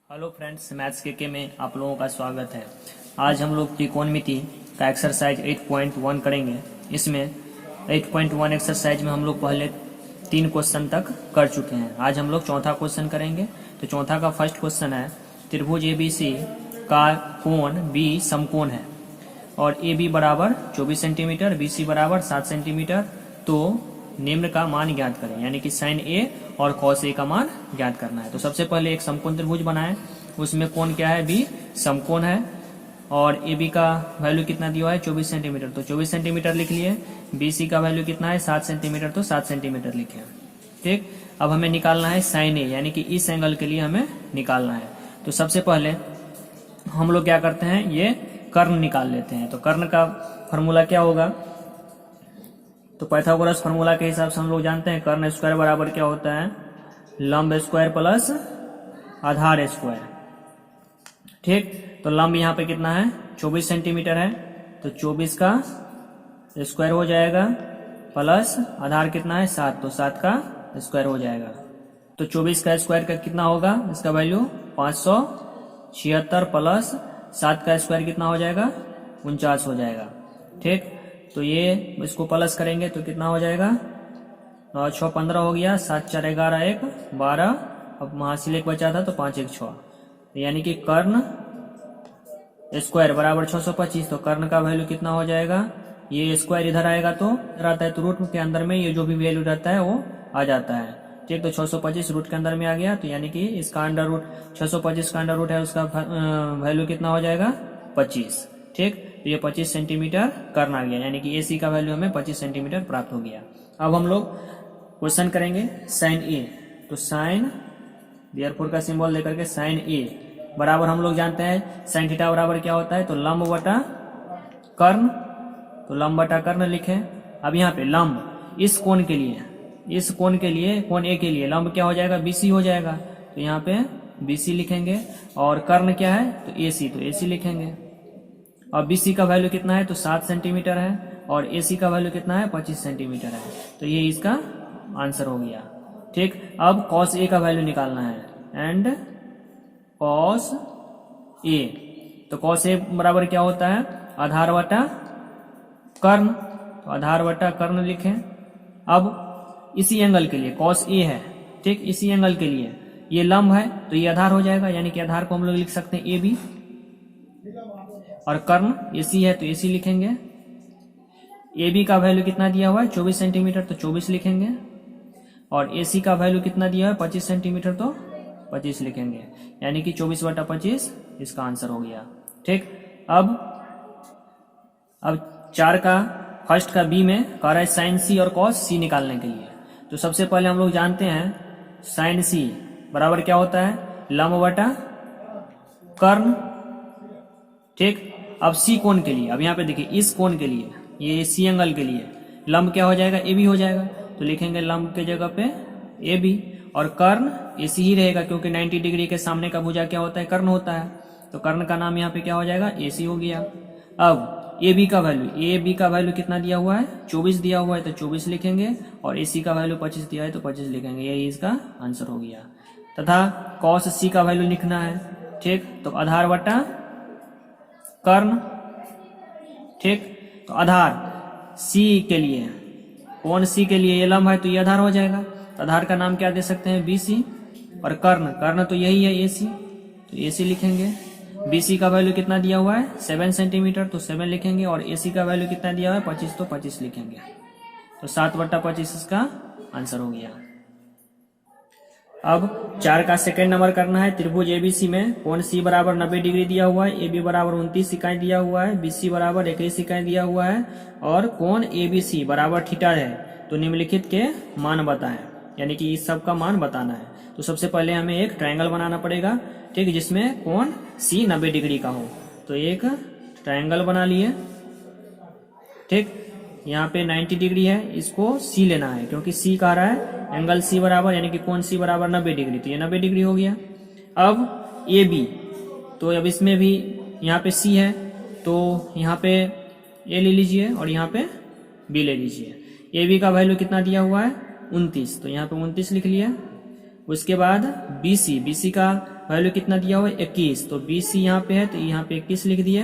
Hello friends, maths के में आप लोगों का स्वागत है। आज हम लोग त्रिकोणमिति का एक्सरसाइज 8.1 करेंगे। इसमें 8.1 एक्सरसाइज में हम लोग पहले 3 क्वेश्चन तक कर चुके हैं। आज हम लोग चौथा क्वेश्चन करेंगे। तो चौथा का फर्स्ट क्वेश्चन है, त्रिभुज ABC का कोण B समकोण है और AB बराबर 24 सेंटीमीटर, BC बराबर 7 सेंटीमीटर। तो निम्न का मान ज्ञात करें, यानी कि साइन A और कॉस A का मान ज्ञात करना है। तो सबसे पहले एक समकोण त्रिभुज बनाएं, उसमें कोण क्या है, B समकोण है और AB का वैल्यू कितना दिया हुआ है, 24 सेंटीमीटर। तो 24 सेंटीमीटर लिख लिए। BC का वैल्यू कितना है, 7 सेंटीमीटर, तो 7 सेंटीमीटर लिखे। ठीक, अब हमें निकालना है साइन A, यानी कि इस एंगल के लिए हमें निकालना है। तो सबसे पहले हम लोग क्या करते हैं, ये कर्ण निकाल लेते हैं। तो कर्ण का फॉर्मूला क्या होगा, तो पाइथागोरस फॉर्मूला के हिसाब से हम लोग जानते हैं कर्ण स्क्वायर बराबर क्या होता है, लंब स्क्वायर प्लस आधार स्क्वायर। ठीक, तो लंब यहाँ पे कितना है, 24 सेंटीमीटर है, तो 24 का स्क्वायर हो जाएगा प्लस आधार कितना है, 7, तो 7 का स्क्वायर हो जाएगा। तो 24 का स्क्वायर का कितना होगा, इसका वैल्यू 576 प्लस 7 का स्क्वायर कितना हो जाएगा, 49 हो जाएगा। ठीक, तो ये इसको प्लस करेंगे तो कितना हो जाएगा, 9 6 15 हो गया, 7 4 11 1 12, अब महाशील एक बचा था तो 5 1 6, यानी कि कर्ण स्क्वायर बराबर 625। तो कर्ण का वैल्यू कितना हो जाएगा, ये स्क्वायर इधर आएगा तो इधर आता है, तो रूट के अंदर में ये जो भी वैल्यू रहता है वो आ जाता है। ठीक, तो 625 रूट के अंदर में आ गया, तो यानी कि इसका अंडर रूट 625 का अंडर रूट है, उसका वैल्यू कितना हो जाएगा, 25। ठीक, तो ये 25 सेंटीमीटर कर्ण आ गया, यानी कि AC का वैल्यू हमें 25 सेंटीमीटर प्राप्त हो गया। अब हम लोग क्वेश्चन करेंगे साइन A। तो साइन देयरफॉर का सिंबल लेकर के साइन A बराबर हम लोग जानते हैं साइन थीटा बराबर क्या होता है, तो लंब बटा कर्ण। तो लंब बटा कर्ण लिखे। अब यहाँ पे लंब इस कोण के लिए, इस कोण के लिए, कोण A के लिए लंब क्या हो जाएगा, BC हो जाएगा। तो यहाँ पे BC लिखेंगे और कर्ण क्या है, तो AC, तो AC लिखेंगे। अब BC का वैल्यू कितना है, तो 7 सेंटीमीटर है और AC का वैल्यू कितना है, 25 सेंटीमीटर है। तो ये इसका आंसर हो गया। ठीक, अब cos A का वैल्यू निकालना है, एंड cos A। तो cos A बराबर क्या होता है, आधार बटा कर्ण। तो आधार बटा कर्ण लिखें। अब इसी एंगल के लिए cos A है, ठीक, इसी एंगल के लिए ये लंब है तो ये आधार हो जाएगा, यानी कि आधार को हम लोग लिख सकते हैं AB, और कर्ण AC है तो AC लिखेंगे। AB का वैल्यू कितना दिया हुआ है, 24 सेंटीमीटर, तो 24 लिखेंगे। और AC का वैल्यू कितना दिया है, 25 सेंटीमीटर, तो 25 लिखेंगे, यानी कि 24 बटा 25 इसका आंसर हो गया। ठीक, अब 4 का फर्स्ट का B में कह रहा है साइन C और कॉस C निकालने के लिए। तो सबसे पहले हम लोग जानते हैं साइन C बराबर क्या होता है, लंब बटा कर्ण। ठीक, अब C कोण के लिए, अब यहाँ पे देखिए इस कोण के लिए, ये C एंगल के लिए लंब क्या हो जाएगा, AB हो जाएगा। तो लिखेंगे लंब के जगह पे AB, और कर्ण AC ही रहेगा क्योंकि 90 डिग्री के सामने का भुजा क्या होता है, कर्ण होता है। तो कर्ण का नाम यहाँ पे क्या हो जाएगा, AC हो गया। अब AB का वैल्यू, AB का वैल्यू कितना दिया हुआ है, 24 दिया हुआ है, तो 24 लिखेंगे, और AC का वैल्यू 25 दिया है तो 25 लिखेंगे, यही इसका आंसर हो गया। तथा cos C का वैल्यू लिखना है। ठीक, तो आधार बटा कर्ण। ठीक, तो आधार C के लिए, कोण C के लिए ये लंब है तो ये आधार हो जाएगा। तो आधार का नाम क्या दे सकते हैं, BC, और कर्ण तो यही है AC, तो AC लिखेंगे। BC का वैल्यू कितना दिया हुआ है, 7 सेंटीमीटर, तो 7 लिखेंगे, और AC का वैल्यू कितना दिया हुआ है, 25, तो 25 लिखेंगे। तो 7 बटा 25 इसका आंसर हो गया। अब 4 का सेकेंड नंबर करना है। त्रिभुज ABC में कोण C बराबर 90 डिग्री दिया हुआ है, AB बराबर 29 इकाई दिया हुआ है, BC बराबर 21 इकाई दिया हुआ है, और कोण ABC बराबर थीटा है। तो निम्नलिखित के मान बताएं, यानी कि इस सब का मान बताना है। तो सबसे पहले हमें एक ट्रायंगल बनाना पड़ेगा, ठीक, जिसमें कोण C 90 डिग्री का हो। तो एक ट्रायंगल बना लिए। ठीक, यहाँ पे 90 डिग्री है, इसको C लेना है क्योंकि C कह रहा है एंगल C बराबर, यानी कि कोण C बराबर 90 डिग्री, तो ये 90 डिग्री हो गया। अब AB, तो अब इसमें भी यहाँ पे C है तो यहाँ पे A ले लीजिए और यहाँ पे B ले लीजिए। AB का वैल्यू कितना दिया हुआ है, 29, तो यहाँ पे 29 लिख लिया। उसके बाद BC का वैल्यू कितना दिया हुआ है 21, तो बी सी यहाँ पे है तो यहाँ पे 21 लिख दिए।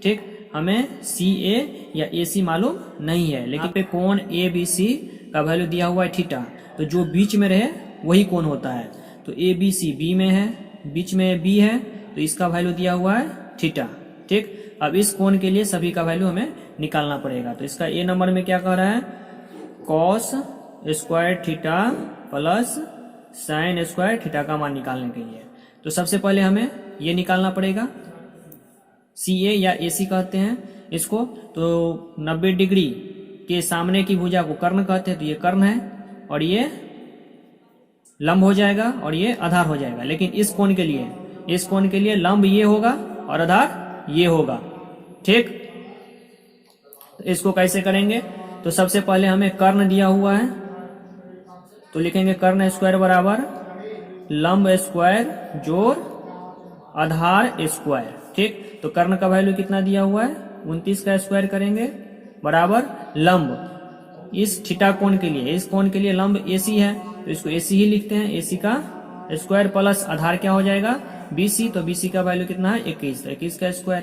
ठीक, हमें सी ए या ए सी मालूम नहीं है, लेकिन पे कोण ए बी सी का वैल्यू दिया हुआ है थीटा, तो जो बीच में रहे वही कोण होता है। तो ए बी सी बी में है, बीच में बी है, तो इसका वैल्यू दिया हुआ है थीटा। ठीक, अब इस कोण के लिए सभी का वैल्यू हमें निकालना पड़ेगा। तो इसका ए नंबर में क्या कह रहा है, cos square theta plus sine square theta का मान निकालने के लिए। तो सबसे पहले हमें ये निकालना पड़ेगा, सी ए या ए सी कहते हैं इसको। तो 90 डिग्री के सामने की भुजा को कर्ण कहते हैं, तो ये कर्ण है और ये लंब हो जाएगा और ये आधार हो जाएगा। लेकिन इस कोण के लिए लंब ये होगा और आधार ये होगा। ठीक, तो इसको कैसे करेंगे, तो सबसे पहले हमें कर्ण दिया हुआ है, तो लिखेंगे कर्ण स्क्वायर बराबर लंब स्क्वायर जोड़ आधार स्क्वायर। ठीक, तो कर्ण का वैल्यू कितना दिया हुआ है 29 का स्क्वायर करेंगे बराबर लंब इस थीटा कोण के लिए, इस कोण के लिए लंब एसी है तो इसको एसी ही लिखते हैं, एसी का स्क्वायर प्लस आधार क्या हो जाएगा बीसी, तो बीसी का वैल्यू कितना है 21, तो 21 का स्क्वायर।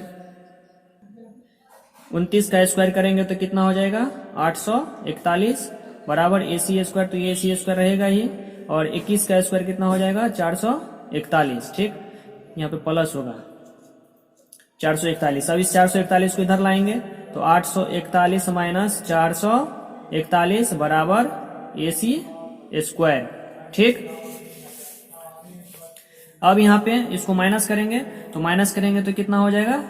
29 का स्क्वायर करेंगे तो कितना हो जाएगा 841 बराबर एसी स्क्वायर, तो ये एसी स्क्वायर रहेगा ही, और 21 का स्क्वायर कितना हो जाएगा 441। ठीक, यहाँ पे प्लस होगा 441। अब इस 441 को इधर लाएंगे तो 841 माइनस 441 बराबर एसी स्क्वायर। ठीक, अब यहाँ पे इसको माइनस करेंगे, तो माइनस करेंगे तो कितना हो जाएगा,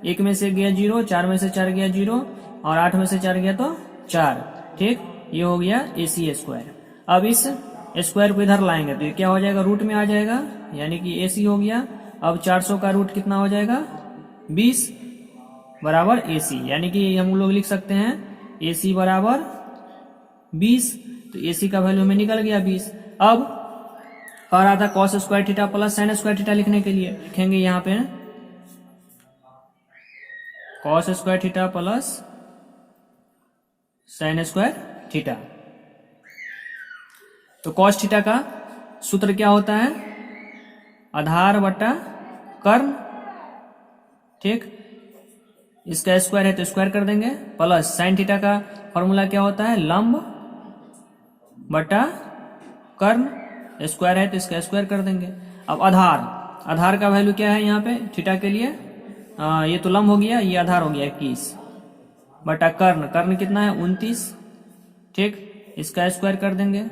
1 में से गया 0, 4 में से 4 गया 0 और 8 में से 4 गया तो 4। ठीक, ये हो गया एसी स्क्वायर। अब इस स्क्वायर को इधर लाएंगे तो ये क्या हो जाएगा, रूट में आ जाएगा, यानी कि एसी हो गया। अब 400 का रूट कितना हो जाएगा 20 बराबर एसी, यानी कि हम लोग लिख सकते हैं एसी बराबर 20, तो एसी का वैल्यू में निकल गया 20। अब कह रहा था cos square theta plus sine square theta लिखने के लिए, लिखेंगे यहाँ पे cos square theta plus sine square theta. तो कॉस थीटा का सूत्र क्या होता है, आधार बटा कर्ण। ठीक, इसका स्क्वायर है तो स्क्वायर कर देंगे, प्लस साइन थीटा का फॉर्मूला क्या होता है, लंब बटा कर्ण, स्क्वायर है तो इसका स्क्वायर कर देंगे। अब आधार का वैल्यू क्या है यहाँ पे थीटा के लिए, ये तो लंब हो गया, ये आधार हो गया 21 बटा कर्ण कितना है 29। ठीक, इसका स्क्वायर कर देंगे,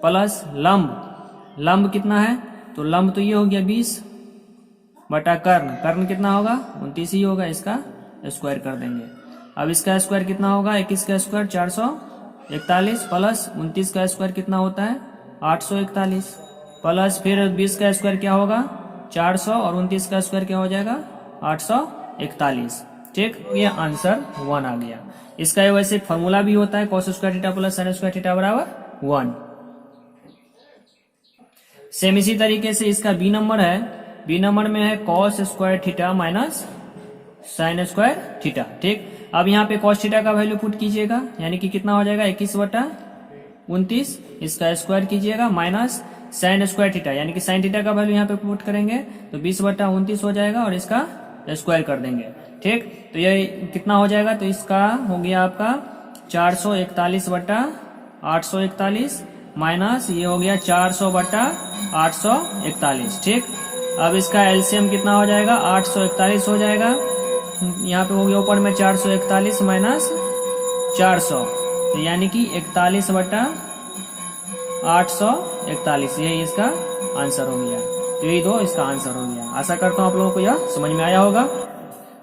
प्लस लंब कितना है, तो लंब तो ये हो गया 20 बटा कर्ण कितना होगा 29 ही होगा, इसका स्क्वायर कर देंगे। अब इसका स्क्वायर कितना होगा 21 का स्क्वायर 441 प्लस 29 का स्क्वायर कितना होता है 841 प्लस फिर 20 का स्क्वायर क्या होगा 400 और 29 का स्क्वायर क्या हो जाएगा 841। ठीक, ये आंसर 1 आ गया। इसका वैसे फॉर्मूला भी होता है cos square theta plus sine square theta बराबर 1। सेम इसी तरीके से इसका बी नंबर है, बी नंबर में है cos square theta minus sine square theta. ठीक, अब यहाँ पे कॉस थीटा का वैल्यू पुट कीजिएगा, यानी कि कितना हो जाएगा 21 बटा 29, इसका स्क्वायर कीजिएगा माइनस साइन स्क्वायर थीटा, यानी कि साइन थीटा का वैल्यू यहाँ पे पुट करेंगे तो 20 बटा 29 हो जाएगा और इसका स्क्वायर कर देंगे। ठीक, तो ये कितना हो जाएगा, तो इसका हो गया आपका 441 बटा 841 माइनस ये हो गया 400 बटा 841। ठीक, अब इसका एलसीएम कितना हो जाएगा 841 हो जाएगा, यहाँ पे हो गया ऊपर में 441 माइनस 400, तो यानी कि 41 बटा 841, यही इसका आंसर हो गया। तो यही दो इसका आंसर हो गया। आशा करता हूँ आप लोगों को यह समझ में आया होगा।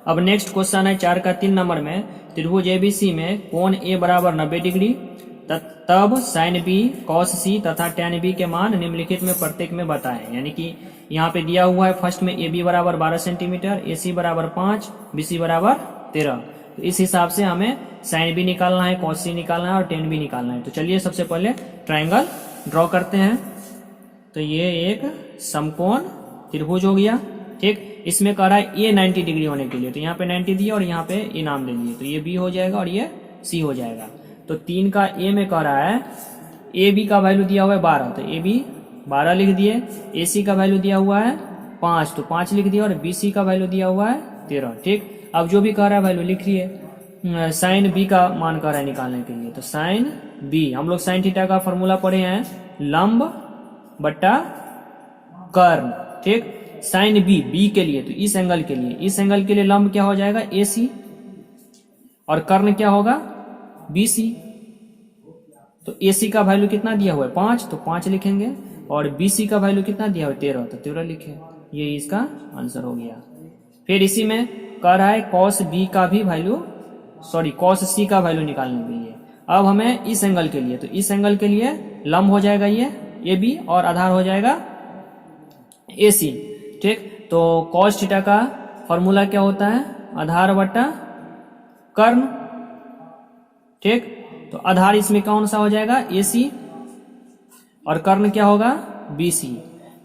अब नेक्स्ट क्वेश्चन है 4 का 3 नंबर में, त्रिभुज एबीसी में कोण ए बराबर 90 डिग्री, तब साइन बी कॉस सी तथा टैन बी के मान निम्नलिखित में प्रत्येक में बताएं। यानी कि यहाँ पे दिया हुआ है फर्स्ट में ए बी बराबर 12 सेंटीमीटर, ए सी बराबर 5, बी सी बराबर 13। तो इस हिसाब से हमें साइन बी निकालना है, कॉस सी निकालना है और टैन बी निकालना है। तो चलिए सबसे पहले ट्राइंगल ड्रॉ करते हैं। तो ये एक समकोण त्रिभुज हो गया। ठीक, इसमें कह रहा है ए 90 डिग्री होने के लिए, तो यहाँ पे 90 दिया और यहाँ पे ए नाम दे दिए, तो ये बी हो जाएगा और ये सी हो जाएगा। तो 3 का ए में कह रहा है ए बी का वैल्यू दिया हुआ है 12, तो ए बी 12 लिख दिए। ए सी का वैल्यू दिया हुआ है 5, तो 5 लिख दिया और BC का वैल्यू दिया हुआ है 13। ठीक, अब जो भी कह रहा है वैल्यू लिख लिए। साइन B का मान कह रहा है निकालने के लिए, तो साइन B, हम लोग साइन थीटा का फॉर्मूला पढ़े हैं लंब बटा कर्ण। ठीक, साइन B के लिए, तो इस एंगल के लिए लंब क्या हो जाएगा AC और कर्ण क्या होगा BC। तो AC का वैल्यू कितना दिया हुआ है 5, तो 5 लिखेंगे और BC का वैल्यू कितना दिया हुआ है 13, तो 13 लिखे। ये इसका आंसर हो गया। फिर इसी में कह रहा है cos C का वैल्यू निकालने के लिए। अब हमें इस एंगल के लिए, तो इस एंगल के लिए लंब हो जाएगा ये AB और आधार हो जाएगा AC। ठीक, तो cos थीटा का फॉर्मूला क्या होता है आधार बटा कर्ण। ठीक, तो आधार इसमें कौन सा हो जाएगा AC और कर्ण क्या होगा BC।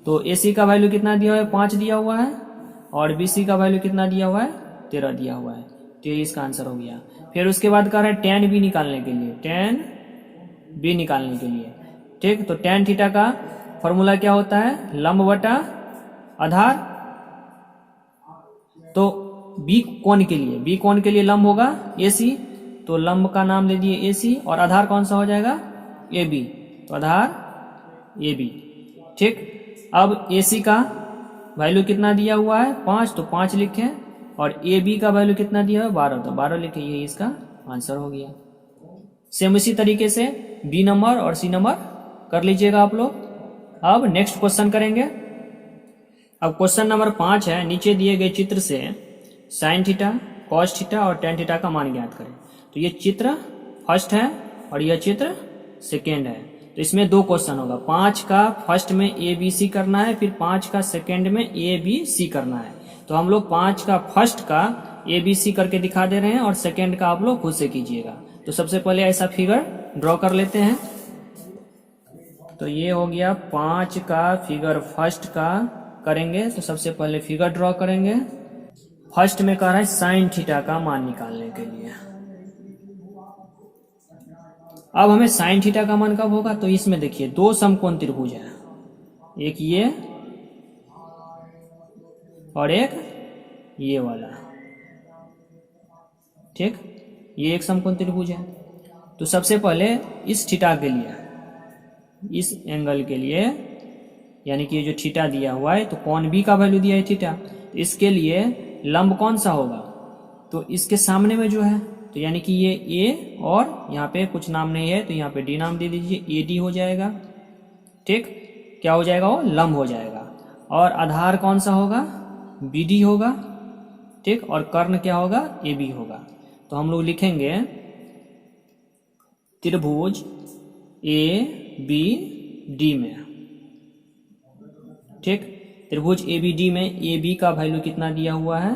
तो AC का वैल्यू कितना दिया हुआ है 5 दिया हुआ है और BC का वैल्यू कितना दिया हुआ है 13 दिया हुआ है। तो ये इसका आंसर हो गया। फिर उसके बाद कह रहा है tan B निकालने के लिए, ठीक, तो tan थीटा का फॉर्मूला क्या होता है लंब बटा आधार। तो B कोण के लिए लंब होगा AC, तो लंब का नाम ले दिए AC और आधार कौन सा हो जाएगा AB, तो आधार AB। ठीक, अब AC का वैल्यू कितना दिया हुआ है 5, तो 5 लिखें और AB का वैल्यू कितना दिया है 12, तो 12 लिखें। ये इसका आंसर हो गया। सेम इसी तरीके से B नंबर और C नंबर कर लीजिएगा आप लोग। अब नेक्स्ट क्वेश्चन करेंगे। अब क्वेश्चन नंबर 5 है, नीचे दिए गए चित्र से साइन थीटा, कॉस थीटा और टेन थीटा का मान ज्ञात करें। तो ये चित्र फर्स्ट है और यह चित्र सेकेंड है। तो इसमें 2 क्वेश्चन होगा। 5 का फर्स्ट में ABC करना है, फिर 5 का सेकेंड में ABC करना है। तो हम लोग 5 का फर्स्ट का ABC करके दिखा दे रहे हैं और सेकेंड का आप लोग खुद से कीजिएगा। तो सबसे पहले ऐसा फिगर ड्रॉ कर लेते हैं। तो ये हो गया 5 का फिगर फर्स्ट का करेंगे। तो सबसे पहले फिगर ड्रॉ करेंगे। फर्स्ट में कह रहा है साइन थीटा का मान निकालने के लिए। अब हमें साइन थीटा का मान कब होगा, तो इसमें देखिए 2 समकोण त्रिभुज है, एक ये और एक ये वाला। ठीक, ये एक समकोण त्रिभुज है। तो सबसे पहले इस थीटा के लिए, इस एंगल के लिए, यानी कि जो थीटा दिया हुआ है, तो कोण B का वैल्यू दिया है थीटा, तो इसके लिए लंब कौन सा होगा, तो इसके सामने में जो है, तो यानी कि ये A और यहाँ पे कुछ नाम नहीं है तो यहाँ पे D नाम दे दीजिए, AD हो जाएगा। ठीक, क्या हो जाएगा, वो लंब हो जाएगा। और आधार कौन सा होगा, BD होगा। ठीक, और कर्ण क्या होगा, AB होगा। तो हम लोग लिखेंगे त्रिभुज ABD में। ठीक, त्रिभुज ABD में AB का वैल्यू कितना दिया हुआ है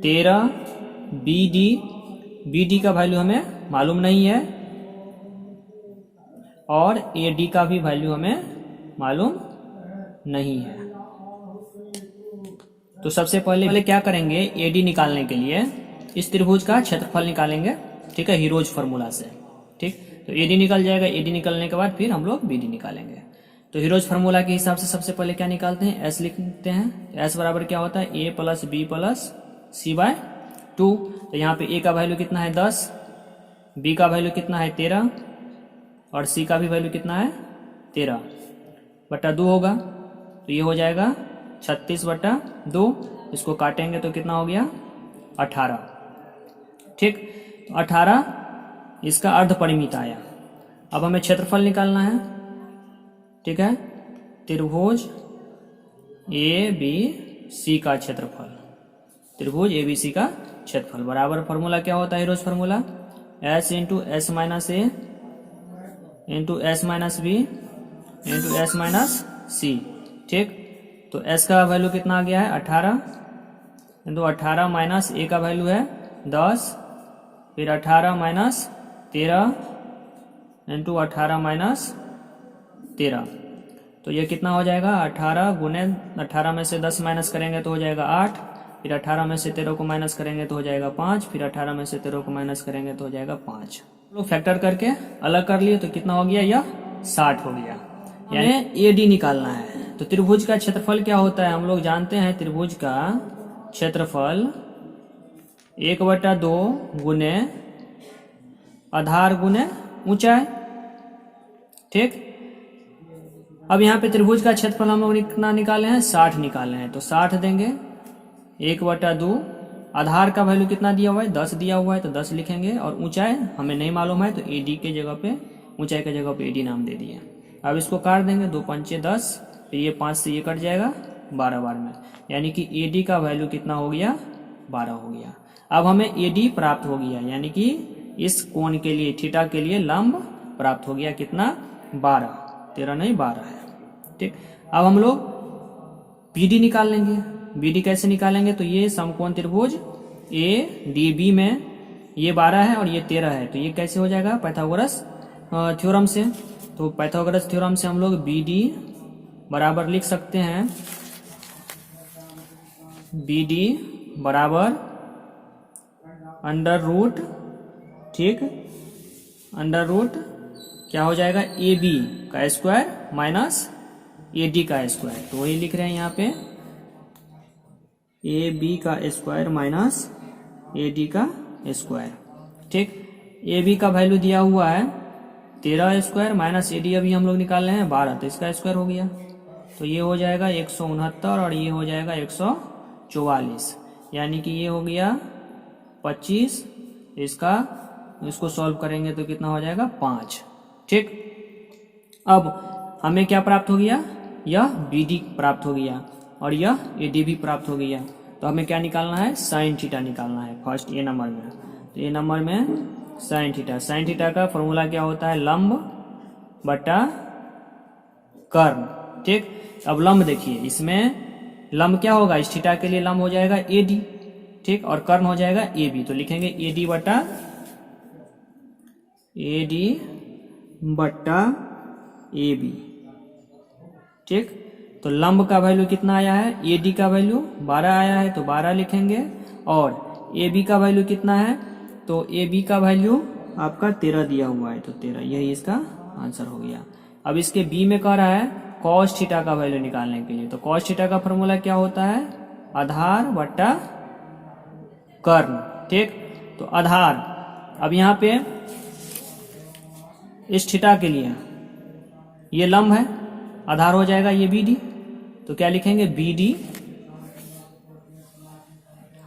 13, BD का वैल्यू हमें मालूम नहीं है और AD का भी वैल्यू हमें मालूम नहीं है। तो सबसे पहले क्या करेंगे, AD निकालने के लिए इस त्रिभुज का क्षेत्रफल निकालेंगे। ठीक है, हीरोज फार्मूला से। ठीक, तो AD निकल जाएगा। AD निकलने के बाद फिर हम लोग BD निकालेंगे। तो हीरोज फार्मूला के हिसाब से सबसे पहले क्या निकालते हैं, S लिखते हैं। S बराबर क्या होता है, A plus B plus C/2। तो यहाँ पे A का वैल्यू कितना है 10, B का वैल्यू कितना है 13 और C का भी वैल्यू कितना है 13 बटा 2 होगा। तो ये हो जाएगा 36 बटा 2। इसको काटेंगे तो कितना हो गया 18। ठीक, तो 18 इसका अर्ध परिमित आया। अब हमें क्षेत्रफल निकालना है। ठीक है, त्रिभुज ABC का क्षेत्रफल, त्रिभुज ABC का क्षेत्रफल बराबर फॉर्मूला क्या होता है, रोज formula S into S minus A into S minus B into S minus C। ठीक, तो S का वैल्यू कितना आ गया है 18 इंटू 18 माइनस A का वैल्यू है 10, फिर 18 माइनस 13 इंटू 18 माइनस 13। तो ये कितना हो जाएगा 18 गुने 18 में से 10 माइनस करेंगे तो हो जाएगा 8, फिर 18 में से 13 को माइनस करेंगे तो हो जाएगा 5, फिर 18 में से 13 को माइनस करेंगे तो हो जाएगा 5। लोग फैक्टर करके अलग कर लिए तो कितना हो गया, यह 60 हो गया। यानी AD निकालना है। तो त्रिभुज का क्षेत्रफल क्या होता है, हम लोग जानते हैं त्रिभुज का क्षेत्रफल 1/2 गुने आधार गुने ऊंचाई। ठीक, अब यहाँ पे त्रिभुज का क्षेत्रफल हम लोग कितना निकाले हैं, 60 निकाले हैं, तो 60 देंगे 1/2, आधार का वैल्यू कितना दिया हुआ है, 10 दिया हुआ है, तो 10 लिखेंगे, और ऊंचाई हमें नहीं मालूम है तो AD के जगह पे, ऊंचाई के जगह पे AD नाम दे दिए। अब इसको काट देंगे, 2 पंचे 10, फिर ये 5 से ये कट जाएगा 12 बार में, यानी कि AD का वैल्यू कितना हो गया, 12 हो गया। अब हमें AD प्राप्त हो गया, यानी कि इस कोण के लिए, थीटा के लिए लंब प्राप्त हो गया, कितना, 12, 13 नहीं 12 है। ठीक, अब हम लोग BD निकाल लेंगे। BD कैसे निकालेंगे, तो ये समकोण त्रिभुज ADB में ये 12 है और ये 13 है, तो ये कैसे हो जाएगा, पाइथागोरस थ्योरम से। तो पाइथागोरस थ्योरम से हम लोग BD बराबर लिख सकते हैं, BD बराबर अंडर रूट, ठीक, अंडर रूट क्या हो जाएगा, AB का स्क्वायर माइनस AD का स्क्वायर, तो वही लिख रहे हैं यहाँ पे, AB का स्क्वायर माइनस AD का स्क्वायर। ठीक, AB का वैल्यू दिया हुआ है 13 स्क्वायर माइनस AD अभी हम लोग निकाल रहे हैं 12, तो इसका स्क्वायर हो गया, तो ये हो जाएगा 169 और ये हो जाएगा 144, यानी कि ये हो गया 25, इसको सॉल्व करेंगे तो कितना हो जाएगा, 5। ठीक, अब हमें क्या प्राप्त हो गया, यह BD प्राप्त हो गया और यह AD भी प्राप्त हो गया, तो हमें क्या निकालना है, साइन थीटा निकालना है फर्स्ट ए नंबर में। तो ए नंबर में साइन थीटा, साइन थीटा का फॉर्मूला क्या होता है, लंब बटा कर्ण। ठीक, अब लंब देखिए, इसमें लंब क्या होगा, इस थीटा के लिए लंब हो जाएगा AD, ठीक, और कर्ण हो जाएगा AB, तो लिखेंगे AD बटा AB। ठीक, तो लंब का वैल्यू कितना आया है, AD का वैल्यू 12 आया है, तो 12 लिखेंगे, और AB का वैल्यू कितना है, तो AB का वैल्यू आपका 13 दिया हुआ है, तो 13, यही इसका आंसर हो गया। अब इसके B में कह रहा है कॉस थीटा का वैल्यू निकालने के लिए, तो कॉस थीटा का फॉर्मूला क्या होता है, आधार बटा कर्ण। ठीक, तो आधार, अब यहाँ पे इस थीटा के लिए ये लंब है, आधार हो जाएगा ये BD, तो क्या लिखेंगे, BD,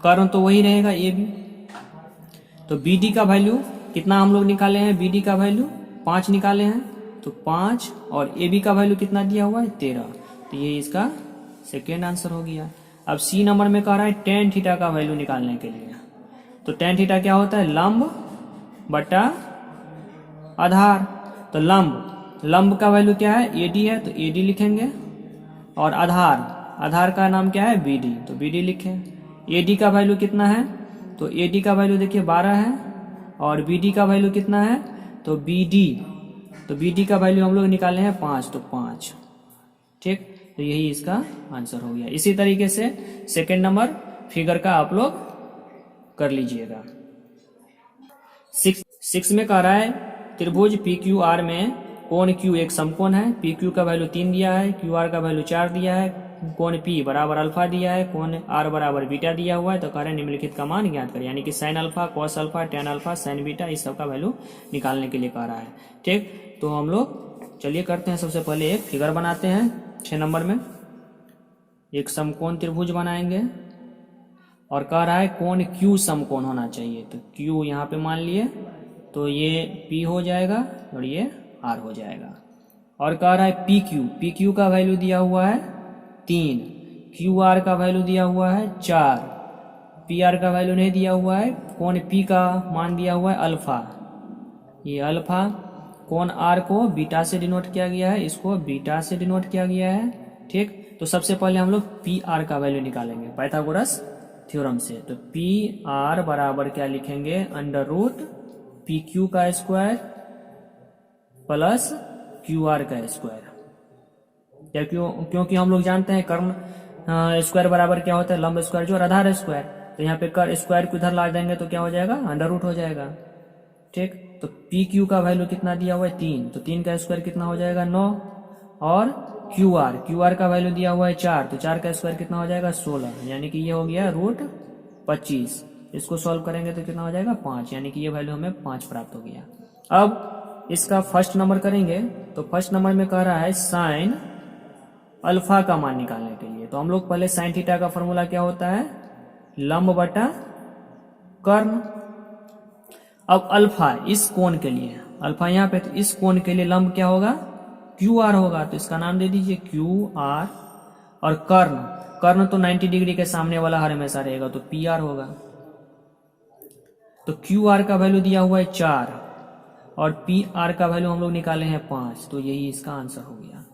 कर्ण तो वही रहेगा AB, तो BD का वैल्यू कितना हम लोग निकाले हैं, BD का वैल्यू 5 निकाले हैं, तो 5, और AB का वैल्यू कितना दिया हुआ है, 13, तो ये इसका सेकेंड आंसर हो गया। अब C नंबर में कह रहा है टेन थीटा का वैल्यू निकालने के लिए, तो टेन थीटा क्या होता है, लंब बटा आधार, तो लंब का वैल्यू क्या है, AD है, तो AD लिखेंगे, और आधार का नाम क्या है, BD, तो BD लिखें। AD का वैल्यू कितना है, तो AD का वैल्यू देखिए 12 है, और BD का वैल्यू कितना है, तो BD का वैल्यू हम लोग निकाले हैं 5, तो 5। ठीक, तो यही इसका आंसर हो गया। इसी तरीके से सेकेंड नंबर फिगर का आप लोग कर लीजिएगा। 6 में कह रहा है त्रिभुज PQR में कोण Q एक समकोण है, PQ का वैल्यू 3 दिया है, QR का वैल्यू 4 दिया है, कोण P बराबर अल्फा दिया है, कोण R बराबर बीटा दिया हुआ है, तो कह रहे हैं निम्नलिखित का मान ज्ञात करें, यानी कि sine alpha, cos alpha, tan alpha, sign beta, इस सब का वैल्यू निकालने के लिए कह रहा है। ठीक, तो हम लोग चलिए करते हैं, सबसे पहले एक फिगर बनाते हैं 6 नंबर में, एक समकोण त्रिभुज बनाएंगे, और कह रहा है कोण Q समकोण होना चाहिए, तो Q यहाँ पे मान लिए, तो ये P हो जाएगा और ये R हो जाएगा, और कह रहा है PQ का वैल्यू दिया हुआ है 3, QR का वैल्यू दिया हुआ है 4, PR का वैल्यू नहीं दिया हुआ है, कोण P का मान दिया हुआ है अल्फा, ये अल्फा, कोण R को बीटा से डिनोट किया गया है, इसको बीटा से डिनोट किया गया है। ठीक, तो सबसे पहले हम लोग PR का वैल्यू निकालेंगे पाइथागोरस थ्योरम से, तो PR बराबर क्या लिखेंगे, अंडर रूट PQ का स्क्वायर प्लस QR का स्क्वायर, क्योंकि हम लोग जानते हैं कर्ण स्क्वायर बराबर क्या होता है, लंब स्क्वायर जो, और आधार स्क्वायर, तो यहाँ पे कर स्क्वायर को इधर ला देंगे तो क्या हो जाएगा, अंडर रूट हो जाएगा। ठीक, तो PQ का वैल्यू कितना दिया हुआ है 3, तो 3 का स्क्वायर कितना हो जाएगा 9, और क्यू आर का वैल्यू दिया हुआ है 4, तो 4 का स्क्वायर कितना हो जाएगा 16, यानी कि ये हो गया √25। इसको सॉल्व करेंगे तो कितना हो जाएगा 5, यानी कि ये वैल्यू हमें 5 प्राप्त हो गया। अब इसका फर्स्ट नंबर करेंगे तो फर्स्ट नंबर में कह रहा है साइन अल्फा का मान निकालने के लिए। तो हम लोग पहले साइन थीटा का फॉर्मूला क्या होता है, लंब बटा कर्ण। अब अल्फा इस कोण के लिए, अल्फा यहाँ पे, तो इस कोण के लिए लंब क्या होगा, क्यू आर होगा, तो इसका नाम दे दीजिए क्यू आर। और कर्ण, कर्ण तो 90 डिग्री के सामने वाला हर हमेशा रहेगा, तो पी आर होगा। तो क्यू आर का वैल्यू दिया हुआ है 4 और पी आर का वैल्यू हम लोग निकाले हैं 5, तो यही इसका आंसर हो गया।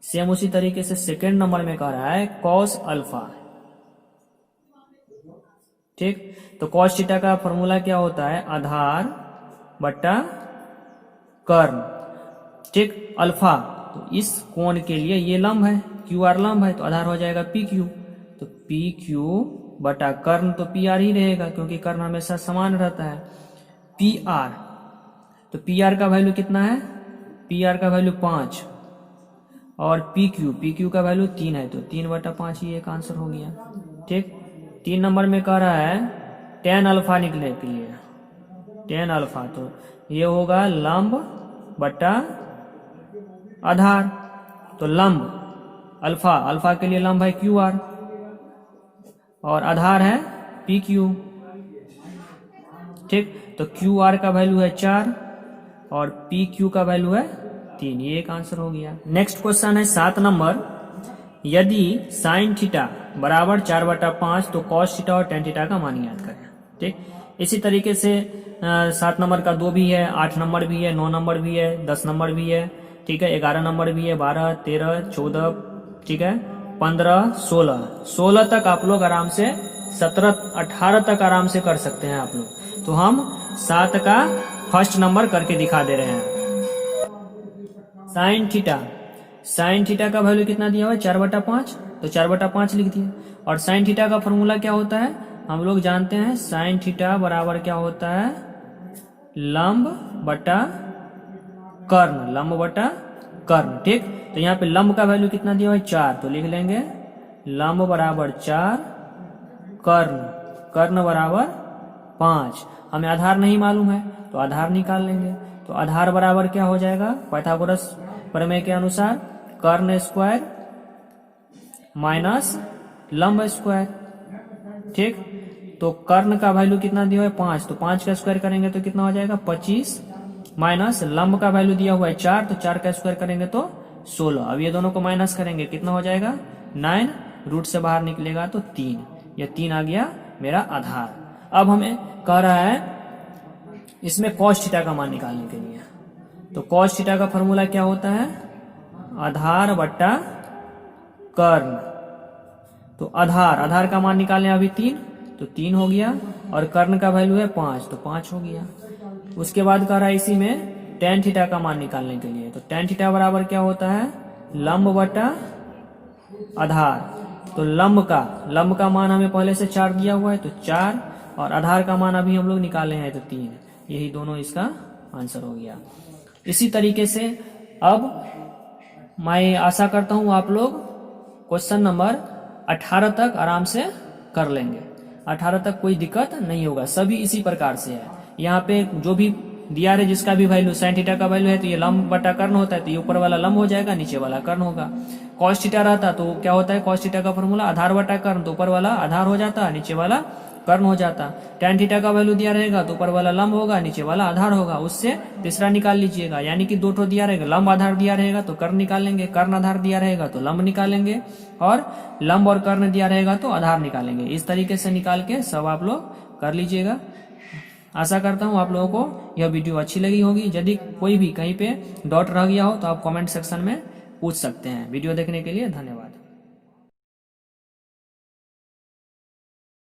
सेम उसी तरीके से सेकेंड नंबर में कह रहा है कॉस अल्फा। ठीक, तो कॉस थीटा का फॉर्मूला क्या होता है, आधार बटा कर्ण। ठीक, अल्फा, तो इस कोण के लिए ये लंब है, क्यू आर लंब है, तो आधार हो जाएगा पी क्यू। तो पी क्यू बटा कर्ण, तो पी आर ही रहेगा क्योंकि कर्ण हमेशा समान रहता है। पी आर, तो पी आर का वैल्यू कितना है, पी आर का वैल्यू 5 और पी क्यू का वैल्यू 3 है, तो 3/5 ही एक आंसर हो गया। ठीक, 3 नंबर में कह रहा है टेन अल्फा निकलने के लिए, टेन अल्फा, तो ये होगा लंब बटा आधार। तो लंब अल्फा, अल्फा के लिए लंब है क्यू आर और आधार है पी क्यू। ठीक, तो क्यू आर का वैल्यू है 4 और पी क्यू का वैल्यू है 3, ये एक आंसर हो गया। नेक्स्ट क्वेश्चन है 7 नंबर, यदि साइन थीटा बराबर 4/5 तो कॉस थीटा और टेन थीटा का मान याद करें। ठीक, इसी तरीके से 7 नंबर का 2 भी है, 8 नंबर भी है, 9 नंबर भी है, 10 नंबर भी है, ठीक है, 11 नंबर भी है, 12, 13, 14, ठीक है, 15, 16 तक आप लोग आराम से, 17, 18 तक आराम से कर सकते हैं आप लोग। तो हम 7 का फर्स्ट नंबर करके दिखा दे रहे हैं। साइन थीटा, साइन थीटा का वैल्यू कितना दिया हुआ है 4/5, तो 4/5 लिख दिया। और साइन थीटा का फॉर्मूला क्या होता है, हम लोग जानते हैं, साइन थीटा बराबर क्या होता है, लंब बटा कर्ण, लंब बटा कर्ण। ठीक, तो यहाँ पे लंब का वैल्यू कितना दिया हुआ है 4, तो लिख लेंगे लंब बराबर 4, कर्ण, कर्ण बराबर 5। हमें आधार नहीं मालूम है तो आधार निकाल लेंगे। तो आधार बराबर क्या हो जाएगा, पाइथागोरस प्रमेय के अनुसार कर्ण स्क्वायर माइनस लंब स्क्वायर। ठीक, तो कर्ण का वैल्यू कितना दिया हुआ है 5, तो 5 का स्क्वायर करेंगे तो कितना हो जाएगा 25, माइनस लंब का वैल्यू दिया हुआ है 4, तो 4 का स्क्वायर करेंगे तो 16। अब ये दोनों को माइनस करेंगे कितना हो जाएगा 9, रूट से बाहर निकलेगा तो 3, ये 3 आ गया मेरा आधार। अब हमें कह रहा है इसमें कॉस थीटा का मान निकालने के लिए, तो कॉस थीटा का फॉर्मूला क्या होता है, आधार बटा कर्ण। तो आधार, आधार का मान निकालने अभी 3, तो 3 हो गया, और कर्ण का वैल्यू है 5, तो 5 हो गया। उसके बाद कह रहा है इसी में टेन थीटा का मान निकालने के लिए, तो टेन थीटा बराबर क्या होता है, लंब बटा आधार। तो लंब का मान हमें पहले से 4 दिया हुआ है, तो 4, और आधार का मान अभी हम लोग निकाले हैं तो 3, यही दोनों इसका आंसर हो गया। इसी तरीके से अब मैं आशा करता हूं आप लोग क्वेश्चन नंबर 18 तक आराम से कर लेंगे। 18 तक कोई दिक्कत नहीं होगा, सभी इसी प्रकार से है। यहाँ पे जो भी दिया है जिसका भी वैल्यू साइन थीटा का वैल्यू है तो ये लंब बटा कर्ण होता है, तो ये ऊपर वाला लंब हो जाएगा, नीचे वाला कर्ण होगा। कॉस थीटा रहता तो क्या होता है, कॉस थीटा का फॉर्मूला आधार बटा कर्ण, तो ऊपर वाला आधार हो जाता, नीचे वाला कर्ण हो जाता। टेन थीटा का वैल्यू दिया रहेगा तो ऊपर वाला लंब होगा, नीचे वाला आधार होगा, उससे तीसरा निकाल लीजिएगा। यानी कि 2 दिया रहेगा, लंब आधार दिया रहेगा तो कर्ण निकालेंगे, कर्ण आधार दिया रहेगा तो लंब निकालेंगे, और लंब और कर्ण दिया रहेगा तो आधार निकालेंगे। इस तरीके से निकाल के सब आप लोग कर लीजिएगा। आशा करता हूँ आप लोगों को यह वीडियो अच्छी लगी होगी। यदि कोई भी कहीं पे डॉट रह गया हो तो आप कमेंट सेक्शन में पूछ सकते हैं। वीडियो देखने के लिए धन्यवाद।